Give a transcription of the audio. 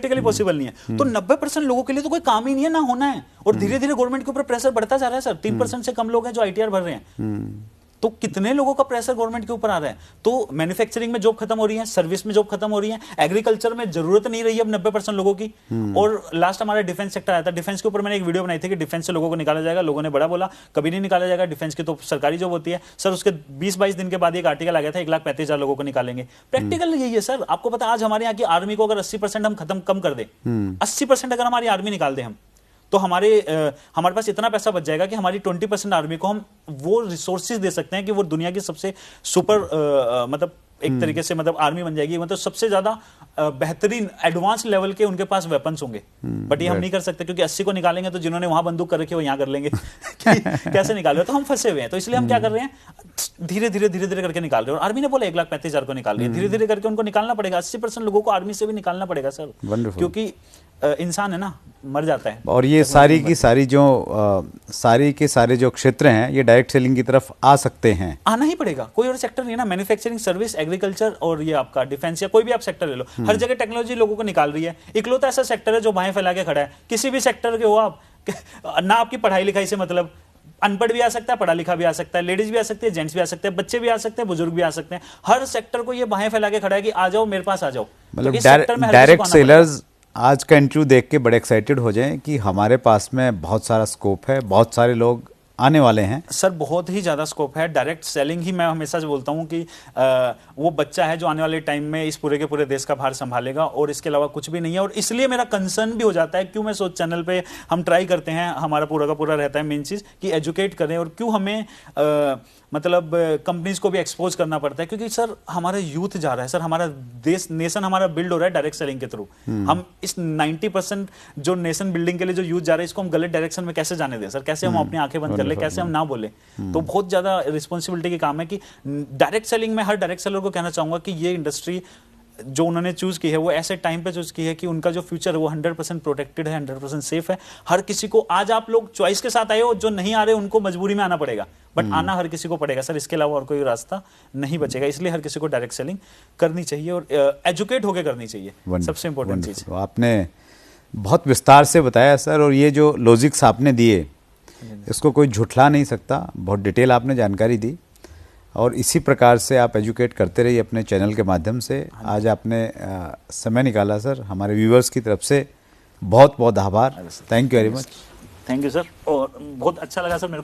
Practically possible नहीं है। तो 90% लोगों के लिए तो कोई काम ही नहीं है, ना होना है, और धीरे धीरे गवर्नमेंट के ऊपर प्रेशर बढ़ता जा रहा है सर। 3% से कम लोग हैं जो ITR भर रहे हैं, तो कितने लोगों का प्रेशर गवर्नमेंट के ऊपर आ रहा है। तो मैन्युफैक्चरिंग में जॉब खत्म हो रही है, सर्विस में जॉब खत्म हो रही है, एग्रीकल्चर में जरूरत नहीं रही है अब 90% लोगों की। और लास्ट हमारा डिफेंस सेक्टर आया था, डिफेंस के ऊपर मैंने एक वीडियो बनाई थी कि डिफेंस से लोगों को निकाला जाएगा। लोगों ने बड़ा बोला कभी नहीं निकाला जाएगा, डिफेंस की तो सरकारी जॉब होती है सर। उसके 20-22 दिन के बाद एक आर्टिकल आ गया था 1,35,000 लोगों को निकालेंगे। प्रैक्टिकल यही है सर। आपको पता है आज हमारे यहाँ की आर्मी को अगर 80% हम खत्म कम कर दे, 80% अगर हमारी आर्मी निकाल दे हम, तो हमारे पास इतना पैसा बच जाएगा कि हमारी 20% आर्मी को हम वो रिसोर्सेज दे सकते हैं कि वो दुनिया की सबसे सुपर मतलब एक तरीके से मतलब आर्मी बन जाएगी, मतलब सबसे ज्यादा बेहतरीन एडवांस लेवल के उनके पास वेपन्स होंगे। बट ये हम नहीं कर सकते क्योंकि 80 को निकालेंगे तो जिन्होंने वहां बंदूक कर रखी है वो यहाँ कर लेंगे कैसे निकाल रहे हो, तो हम फंसे हुए हैं। तो इसलिए हम क्या कर रहे हैं, धीरे धीरे करके निकाल रहे हैं। और आर्मी ने बोला 1,35,000 को निकाल रही है, धीरे धीरे करके उनको निकालना पड़ेगा। 80% लोगों को आर्मी से भी निकालना पड़ेगा सर, क्योंकि इंसान है ना, मर जाता है। और ये सारी के सारे जो क्षेत्र हैं ये डायरेक्ट सेलिंग की तरफ आ सकते हैं, आना ही पड़ेगा। कोई और सेक्टर नहीं है ना, मैन्युफैक्चरिंग, सर्विस, एग्रीकल्चर और ये आपका डिफेंस या कोई भी आप सेक्टर ले लो, हर जगह टेक्नोलॉजी लोगों को निकाल रही है। इकलौता ऐसा सेक्टर है जो बाहें फैला के खड़ा है। किसी भी सेक्टर के हो आप, ना आपकी पढ़ाई लिखाई से मतलब, अनपढ़ भी आ सकता है, पढ़ा लिखा भी आ सकता है, लेडीज भी आ सकती है, जेंट्स भी आ सकते हैं, बच्चे भी आ सकते हैं, बुजुर्ग भी आ सकते हैं। हर सेक्टर को ये बाहें फैला के खड़ा है कि आ जाओ मेरे पास आ जाओ। मतलब डायरेक्ट सेलर्स आज का इंटरव्यू देख के बड़े एक्साइटेड हो जाएं कि हमारे पास में बहुत सारा स्कोप है, बहुत सारे लोग आने वाले हैं। सर बहुत ही ज़्यादा स्कोप है। डायरेक्ट सेलिंग ही मैं हमेशा से बोलता हूं कि वो बच्चा है जो आने वाले टाइम में इस पूरे के पूरे देश का भार संभालेगा, और इसके अलावा कुछ भी नहीं है। और इसलिए मेरा कंसर्न भी हो जाता है, क्यों मैं सोच चैनल पे हम ट्राई करते हैं, हमारा पूरा का पूरा रहता है मेन चीज़ कि एजुकेट करें, और क्यों हमें मतलब कंपनीज को भी एक्सपोज करना पड़ता है, क्योंकि सर हमारा यूथ जा रहा है सर, हमारा देश नेशन हमारा बिल्ड हो रहा है डायरेक्ट सेलिंग के थ्रू। हम इस 90% जो नेशन बिल्डिंग के लिए जो यूथ जा रहा है, इसको हम गलत डायरेक्शन में कैसे जाने दें सर, कैसे हम अपनी आंखें बंद कर ले, कैसे हम ना बोले। तो बहुत ज्यादा रिस्पॉन्सिबिलिटी की काम है कि डायरेक्ट सेलिंग में हर डायरेक्ट सेलर को कहना चाहूंगा कि ये इंडस्ट्री जो उन्होंने चूज की है वो ऐसे टाइम पे चूज की है कि उनका जो फ्यूचर है वो 100% प्रोटेक्टेड है, 100% सेफ है। हर किसी को, आज आप लोग चॉइस के साथ आए हो, जो नहीं आ रहे उनको मजबूरी में आना पड़ेगा, बट आना हर किसी को पड़ेगा सर, इसके अलावा और कोई रास्ता नहीं बचेगा। इसलिए हर किसी को डायरेक्ट सेलिंग करनी चाहिए और एजुकेट होकर करनी चाहिए, सबसे इंपॉर्टेंट चीज। आपने बहुत विस्तार से बताया सर, और ये जो लॉजिक्स आपने दिए इसको कोई झुठला नहीं सकता, बहुत डिटेल आपने जानकारी दी, और इसी प्रकार से आप एजुकेट करते रहिए अपने चैनल के माध्यम से। आज आपने समय निकाला सर, हमारे व्यूवर्स की तरफ से बहुत बहुत आभार। Thank you very much. Thank you sir, और बहुत अच्छा लगा सर मेरे को।